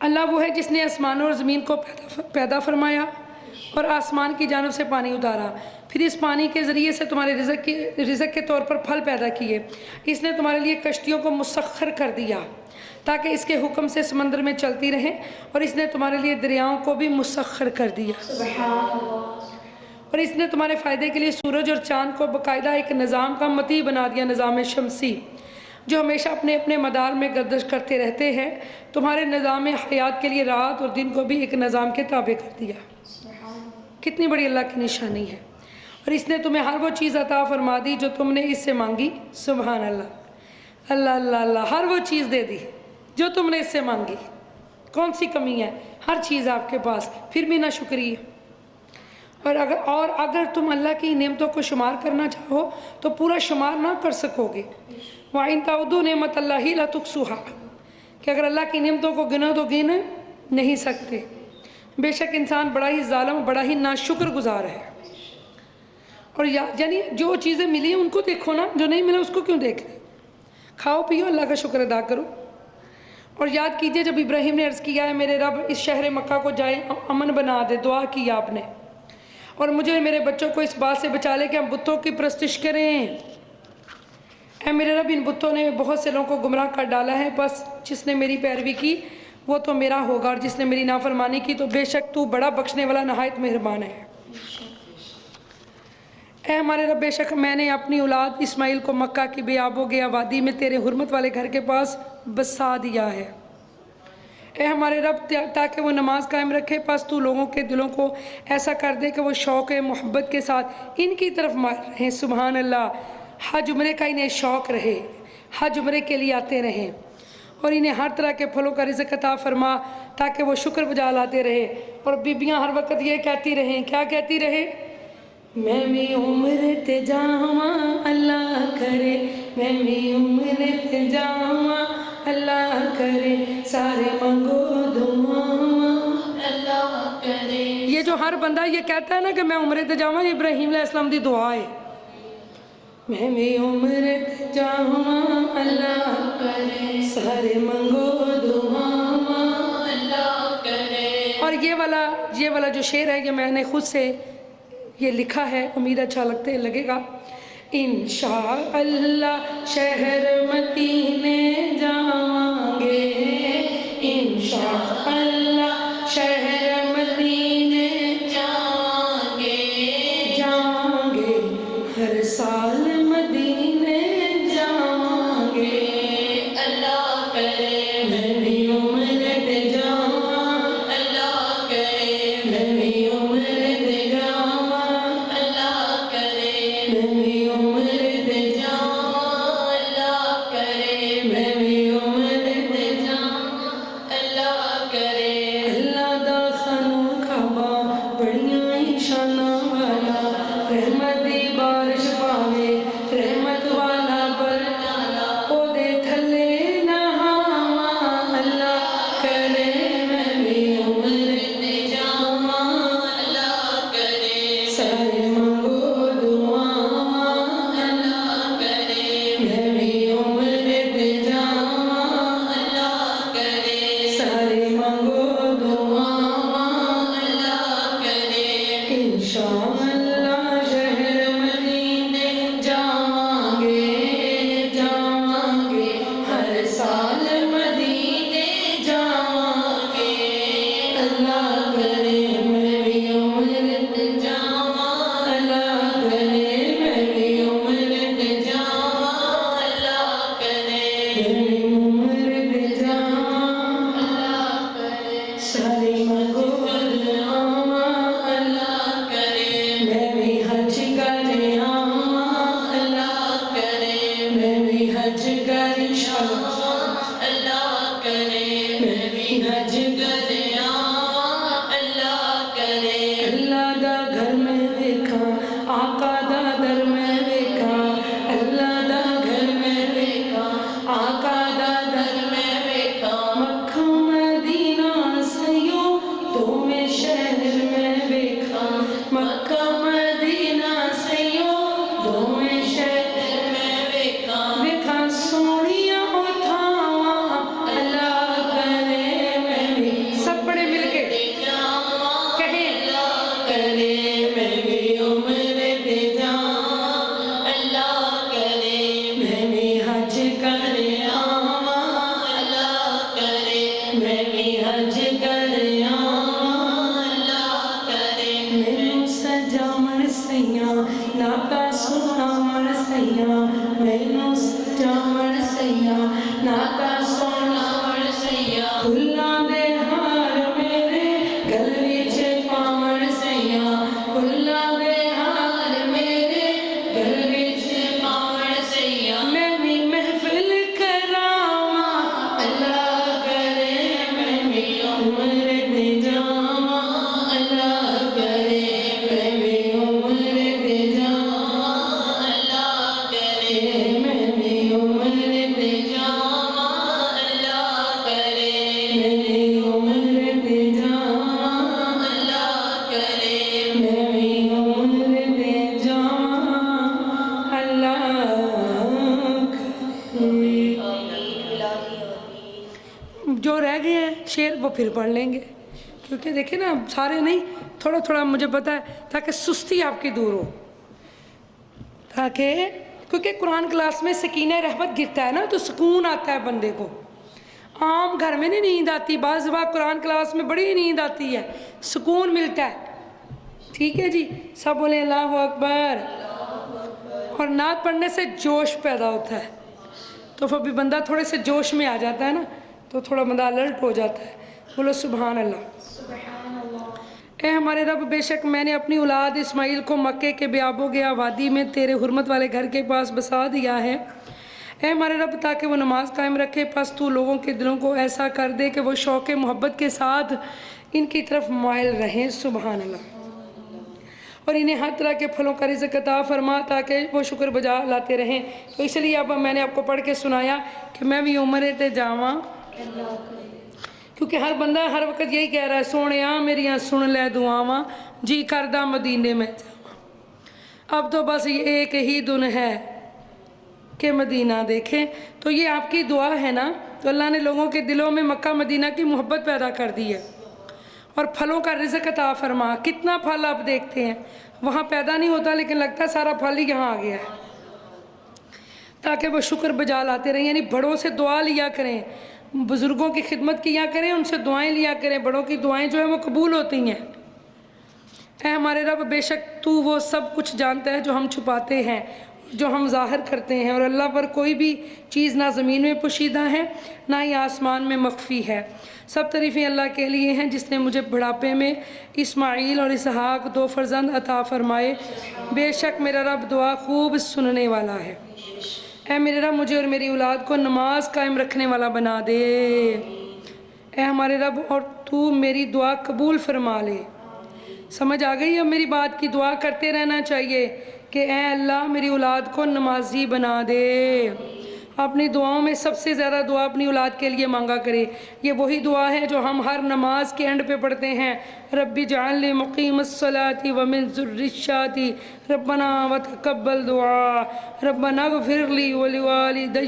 اللہ وہ ہے جس نے آسمانوں اور زمین کو پیدا فرمایا اور آسمان کی جانب سے پانی اتارا، پھر اس پانی کے ذریعے سے تمہارے رزق کے طور پر پھل پیدا کیے۔ اس نے تمہارے لیے کشتیوں کو مسخر کر دیا تاکہ اس کے حکم سے سمندر میں چلتی رہیں، اور اس نے تمہارے لیے دریاؤں کو بھی مسخر کر دیا۔ اور اس نے تمہارے فائدے کے لیے سورج اور چاند کو باقاعدہ ایک نظام کا مطیع بنا دیا، نظام شمسی، جو ہمیشہ اپنے اپنے مدار میں گردش کرتے رہتے ہیں۔ تمہارے نظام حیات کے لیے رات اور دن کو بھی ایک نظام کے تابع کر دیا۔ کتنی بڑی اللہ کی نشانی ہے۔ اور اس نے تمہیں ہر وہ چیز عطا فرما دی جو تم نے اس سے مانگی۔ سبحان اللہ، اللہ اللہ اللہ، ہر وہ چیز دے دی جو تم نے اس سے مانگی۔ کون سی کمی ہے؟ ہر چیز آپ کے پاس، پھر بھی نہ شکریہ۔ اور اگر تم اللہ کی نعمتوں کو شمار کرنا چاہو تو پورا شمار نہ کر سکو گے۔ وَإِن تَعُدُّوا نِعْمَتَ اللَّهِ لَا تُحْصُوهَا، کہ اگر اللہ کی نعمتوں کو گنو تو گن نہیں سکتے۔ بے شک انسان بڑا ہی ظالم، بڑا ہی ناشکر گزار ہے۔ اور یعنی جو چیزیں ملی ہیں ان کو دیکھو نا، جو نہیں ملا اس کو کیوں دیکھ رہے؟ کھاؤ پیو، اللہ کا شکر ادا کرو۔ اور یاد کیجئے جب ابراہیم نے عرض کیا ہے میرے رب اس شہر مکہ کو جائے امن بنا دے، دعا کی آپ نے، اور مجھے میرے بچوں کو اس بات سے بچا لے کہ ہم بتوں کی پرستش کریں۔ اے میرے رب، ان بتوں نے بہت سے لوگوں کو گمراہ کر ڈالا ہے، بس جس نے میری پیروی کی وہ تو میرا ہوگا، اور جس نے میری نافرمانی کی تو بے شک تو بڑا بخشنے والا نہایت مہربان ہے۔ اے ہمارے رب، بے شک میں نے اپنی اولاد اسماعیل کو مکہ کی بے آب و گیا وادی میں تیرے حرمت والے گھر کے پاس بسا دیا ہے۔ اے ہمارے رب، تاکہ وہ نماز قائم رکھے، پس تو لوگوں کے دلوں کو ایسا کر دے کہ وہ شوق محبت کے ساتھ ان کی طرف مائل رہیں۔ سبحان اللہ، حج عمرے کا انہیں شوق رہے، حج عمرے کے لیے آتے رہیں، اور انہیں ہر طرح کے پھلوں کا رزق عطا فرما تاکہ وہ شکر بجا لاتے رہے۔ اور بیبیاں ہر وقت یہ کہتی رہیں، کیا کہتی رہے؟ میں بھی عمر تے جاواں اللہ کرے، میں بھی عمر تے جاواں اللہ کرے، سارے منگو دعاواں اللہ کرے۔ یہ جو ہر بندہ یہ کہتا ہے نا کہ میں عمرے تے جاواں، یہ ابراہیم علیہ السلام دی دعا ہے۔ میں بھی عمرے تے جاواں اللہ کرے، سارے منگو دعاواں اللہ کرے۔ اور یہ والا جو شعر ہے یہ میں نے خود سے یہ لکھا ہے، امید اچھا لگے گا۔ انشاءاللہ شہر مدینے جاواں گے، انشاءاللہ شہر مدینے جاواں گے، ہر سال مدینے جاواں گے، اللہ کرے میں بھی عمر تے جاواں اللہ کرے، میں بھی عمر تے جاواں اللہ کرے، میں بھی عمر تے جاواں اللہ کرے، میں بھی عمر تے جاواں اللہ کرے۔ اللہ دا میں بھی حج کر آواں اللہ کرے مینوں سجا مرسیاں ناتا سونا مرسیاں مینوں سجا مرسیاں ناتا سونا مرسیاں پھلاں دے ہار میرے گل وچ پا مرسیاں پھلاں دے ہار میرے گل وچ پا مرسیاں میں بھی محفل کراواں اللہ کرے میں بھی عمر دے جاواں اللہ کرے میں بھی عمر دے جاواں اللہ کرے میں بھی عمر دے جاواں اللہ کرے میں بھی عمر دے جاواں اللہ کرے میں بھی عمر دے جاواں اللہ کرے جو رہ گئے ہیں شعر وہ پھر پڑھ لیں گے کیونکہ دیکھیں نا سارے نہیں تھوڑا تھوڑا مجھے پتا ہے تاکہ سستی آپ کی دور ہو تاکہ کیونکہ قرآن کلاس میں سکینہ رحمت گرتا ہے نا تو سکون آتا ہے بندے کو عام گھر میں نہیں نیند آتی بعض بار قرآن کلاس میں بڑی نیند آتی ہے سکون ملتا ہے ٹھیک ہے جی سب بولیں اللہ اکبر اور نعت پڑھنے سے جوش پیدا ہوتا ہے تو پھر بندہ تھوڑے سے جوش میں آ جاتا ہے نا تو تھوڑا بندہ الرٹ ہو جاتا ہے بولو سبحان اللہ اے ہمارے رب بے شک میں نے اپنی اولاد اسماعیل کو مکے کے بیاب و گیا وادی میں تیرے حرمت والے گھر کے پاس بسا دیا ہے اے ہمارے رب تاکہ وہ نماز قائم رکھے پس تو لوگوں کے دلوں کو ایسا کر دے کہ وہ شوق محبت کے ساتھ ان کی طرف مائل رہیں سبحان اللہ اور انہیں ہر طرح کے پھلوں کا رزق عطا فرما تاکہ وہ شکر بجا لاتے رہیں تو اس لیے اب میں نے آپ کو پڑھ کے سنایا کہ میں بھی عمرے تے جاواں کیونکہ ہر بندہ ہر وقت یہی کہہ رہا ہے سونیاں میریاں سن لے دعاواں جی کردہ مدینے میں جاواں اب تو بس یہ ایک ہی دن ہے کہ مدینہ دیکھیں تو یہ آپ کی دعا ہے نا تو اللہ نے لوگوں کے دلوں میں مکہ مدینہ کی محبت پیدا کر دی ہے اور پھلوں کا رزق عطا فرما کتنا پھل آپ دیکھتے ہیں وہاں پیدا نہیں ہوتا لیکن لگتا ہے سارا پھل ہی یہاں آ گیا ہے تاکہ وہ شکر بجا لاتے رہیں یعنی بڑوں سے دعا لیا کریں بزرگوں کی خدمت کیا کریں ان سے دعائیں لیا کریں بڑوں کی دعائیں جو ہیں وہ قبول ہوتی ہیں اے ہمارے رب بے شک تو وہ سب کچھ جانتا ہے جو ہم چھپاتے ہیں جو ہم ظاہر کرتے ہیں اور اللہ پر کوئی بھی چیز نہ زمین میں پوشیدہ ہے نہ ہی آسمان میں مخفی ہے سب تعریفیں اللہ کے لیے ہیں جس نے مجھے بڑھاپے میں اسماعیل اور اسحاق دو فرزند عطا فرمائے بے شک میرا رب دعا خوب سننے والا ہے اے میرے رب مجھے اور میری اولاد کو نماز قائم رکھنے والا بنا دے اے ہمارے رب اور تو میری دعا قبول فرما لے سمجھ آ گئی اب میری بات کی دعا کرتے رہنا چاہیے کہ اے اللہ میری اولاد کو نمازی بنا دے اپنی دعاؤں میں سب سے زیادہ دعا اپنی اولاد کے لیے مانگا کرے یہ وہی دعا ہے جو ہم ہر نماز کے اینڈ پہ پڑھتے ہیں ربی جعلنی مقیم الصلاۃ ومن ذریتی ربنا وتقبل دعا ربنا اغفر لی ولوالدی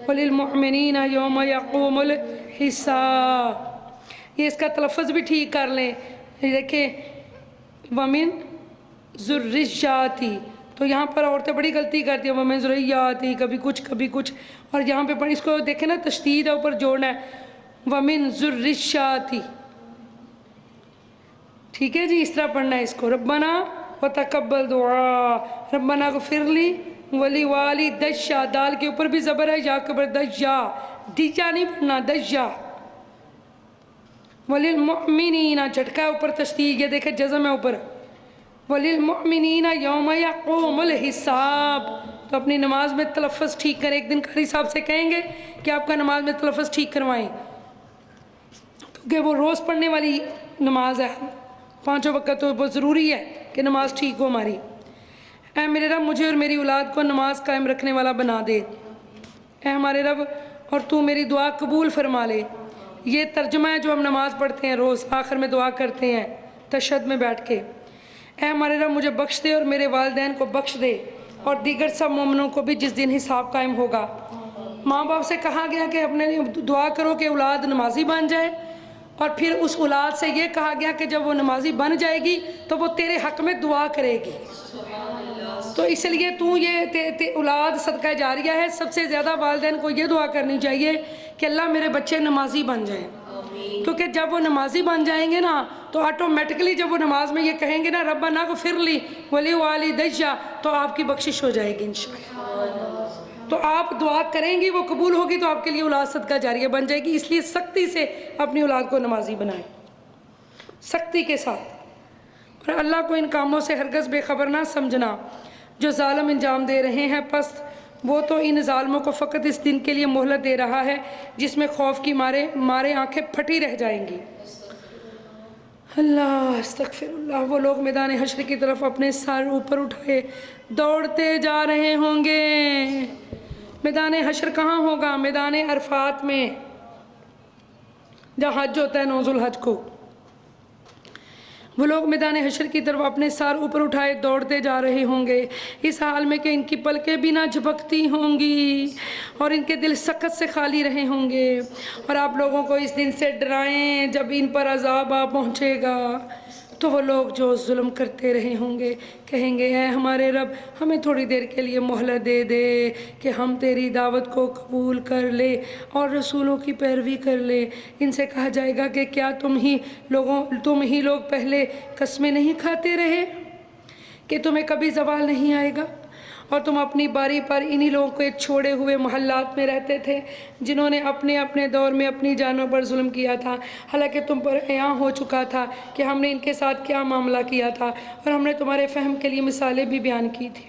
وللمؤمنین یوم یقوم الحساب یہ اس کا تلفظ بھی ٹھیک کر لیں دیکھیں ومن ذریتی تو یہاں پر عورتیں بڑی غلطی کرتی ہیں ومن ذریتی کبھی کچھ اور یہاں پہ اس کو دیکھیں نا تشدید ہے اوپر جوڑنا ہے ومن ذریتی ٹھیک ہے جی اس طرح پڑھنا ہے اس کو ربنا وتقبل دعا ربنا اغفر لی ولوالدی دال کے اوپر بھی زبر ہے یا قبر دجا دیجا نہیں پڑھنا دجا وللمؤمنین جھٹکا اوپر تشدید یہ دیکھیں جزم ہے اوپر وللمؤمنین یوم یقوم الحساب تو اپنی نماز میں تلفظ ٹھیک کریں ایک دن قاری صاحب سے کہیں گے کہ آپ کا نماز میں تلفظ ٹھیک کروائیں کیونکہ وہ روز پڑھنے والی نماز ہے 5 وقت تو بہت ضروری ہے کہ نماز ٹھیک ہو ہماری اے میرے رب مجھے اور میری اولاد کو نماز قائم رکھنے والا بنا دے اے ہمارے رب اور تو میری دعا قبول فرما لے یہ ترجمہ ہے جو ہم نماز پڑھتے ہیں روز آخر میں دعا کرتے ہیں تشہد میں بیٹھ کے اے ہمارے رب مجھے بخش دے اور میرے والدین کو بخش دے اور دیگر سب مومنوں کو بھی جس دن حساب قائم ہوگا ماں باپ سے کہا گیا کہ اپنے دعا کرو کہ اولاد نمازی بن جائے اور پھر اس اولاد سے یہ کہا گیا کہ جب وہ نمازی بن جائے گی تو وہ تیرے حق میں دعا کرے گی تو اس لیے تو یہ اولاد صدقہ جاریہ ہے سب سے زیادہ والدین کو یہ دعا کرنی چاہیے کہ اللہ میرے بچے نمازی بن جائیں کیونکہ جب وہ نمازی بن جائیں گے نا تو آٹومیٹکلی جب وہ نماز میں یہ کہیں گے نا ربنا اغفر لی ولی والدیّ، تو آپ کی بخشش ہو جائے گی انشاءاللہ۔ تو آپ دعا کریں گی وہ قبول ہوگی تو آپ کے لیے اولاد صدقہ جاریہ بن جائے گی۔ اس لیے سختی سے اپنی اولاد کو نمازی بنائیں، سختی کے ساتھ، اور اللہ کو ان کاموں سے ہرگز بے خبر نہ سمجھنا جو ظالم انجام دے رہے ہیں، پس وہ تو ان ظالموں کو فقط اس دن کے لیے مہلت دے رہا ہے جس میں خوف کی مارے آنکھیں پھٹی رہ جائیں گی۔ اللہ استغفر اللہ۔ وہ لوگ میدان حشر کی طرف اپنے سر اوپر اٹھائے دوڑتے جا رہے ہوں گے۔ میدان حشر کہاں ہوگا؟ میدان عرفات میں، جہاں حج ہوتا ہے 9 ذو الحج کو۔ وہ لوگ میدان حشر کی طرف اپنے سر اوپر اٹھائے دوڑتے جا رہے ہوں گے، اس حال میں کہ ان کی پلکیں بھی نہ جھپکتی ہوں گی اور ان کے دل سخت سے خالی رہے ہوں گے۔ اور آپ لوگوں کو اس دن سے ڈرائیں جب ان پر عذاب آ پہنچے گا تو وہ لوگ جو ظلم کرتے رہے ہوں گے کہیں گے اے ہمارے رب ہمیں تھوڑی دیر کے لیے مہلت دے دے کہ ہم تیری دعوت کو قبول کر لے اور رسولوں کی پیروی کر لے۔ ان سے کہا جائے گا کہ کیا تم ہی لوگ پہلے قسمیں نہیں کھاتے رہے کہ تمہیں کبھی زوال نہیں آئے گا، اور تم اپنی باری پر انہی لوگوں کے چھوڑے ہوئے محلات میں رہتے تھے جنہوں نے اپنے اپنے دور میں اپنی جانوں پر ظلم کیا تھا، حالانکہ تم پر عیاں ہو چکا تھا کہ ہم نے ان کے ساتھ کیا معاملہ کیا تھا، اور ہم نے تمہارے فہم کے لیے مثالیں بھی بیان کی تھی۔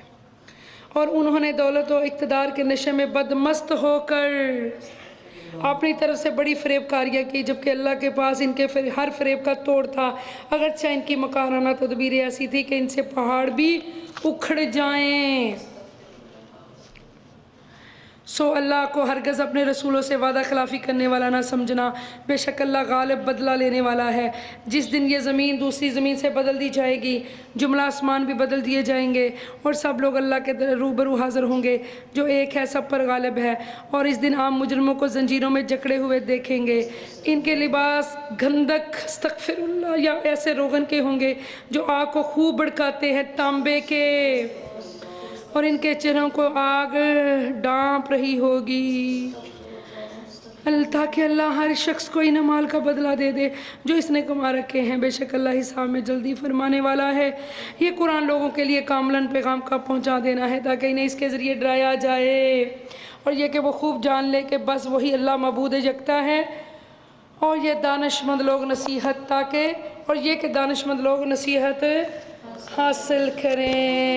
اور انہوں نے دولت و اقتدار کے نشے میں بدمست ہو کر اپنی طرف سے بڑی فریب کاریاں کی، جبکہ اللہ کے پاس ان کے ہر فریب کا توڑ تھا، اگرچہ ان کی مکارانہ تدبیریں ایسی تھی کہ ان سے پہاڑ بھی اکھڑ جائیں۔ سو اللہ کو ہرگز اپنے رسولوں سے وعدہ خلافی کرنے والا نہ سمجھنا، بے شک اللہ غالب بدلہ لینے والا ہے۔ جس دن یہ زمین دوسری زمین سے بدل دی جائے گی، جملہ آسمان بھی بدل دیے جائیں گے، اور سب لوگ اللہ کے روبرو حاضر ہوں گے جو ایک ہے سب پر غالب ہے۔ اور اس دن عام مجرموں کو زنجیروں میں جکڑے ہوئے دیکھیں گے، ان کے لباس گندک استغفر اللہ یا ایسے روغن کے ہوں گے جو آگ کو خوب بھڑکاتے ہیں تانبے کے، اور ان کے چہروں کو آگ ڈانپ رہی ہوگی، تاکہ اللہ ہر شخص کو ان اعمال کا بدلہ دے دے جو اس نے کما رکھے ہیں۔ بے شک اللہ حساب میں جلدی فرمانے والا ہے۔ یہ قرآن لوگوں کے لیے کاملاً پیغام کا پہنچا دینا ہے تاکہ انہیں اس کے ذریعے ڈرایا جائے، اور یہ کہ وہ خوب جان لے کہ بس وہی اللہ معبود یکتا ہے، اور یہ دانشمند لوگ نصیحت حاصل کریں۔